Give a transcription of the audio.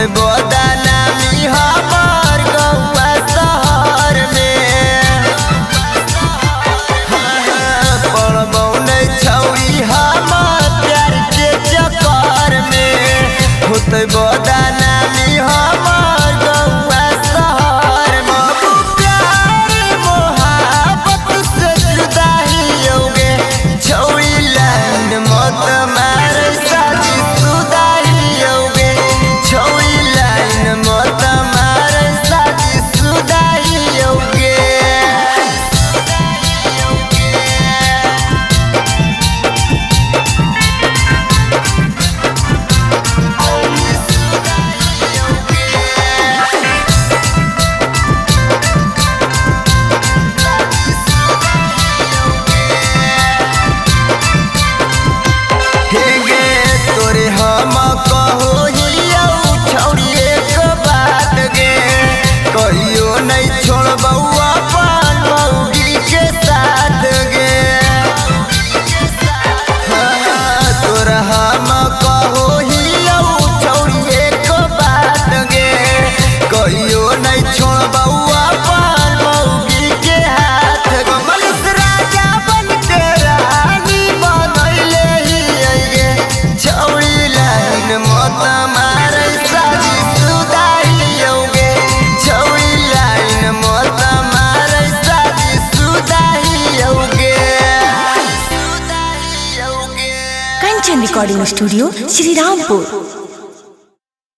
होते बदनामी हमार गौवा शहर में पड़बौ नहीं छौरी हमार प्यार के चक्कर में होते बदनामी हमार गौवा शहर में प्यार मोहब्बत से जुदा ही होगे छौरी लाइन मत मार शादी शुदा ही होगे छौरी लाइन मत मार शादी शुदा ही होगे। तोरे हम कहो छौरी एक बात गे कहियो नहीं छोड़बौ अपन मौगी के साथ गे तोरा हम कहो छौरी एक बात गे कहियो नहीं छोड़बौ अपन मौगी के हाथ कमल राजा बन के रानी बनैले ही छौरी लाइन मत मार शादी शुदा ही होगे छौरी लाइन मत मार शादी शुदा ही होगे। Kanchan recording studio Shrirampur.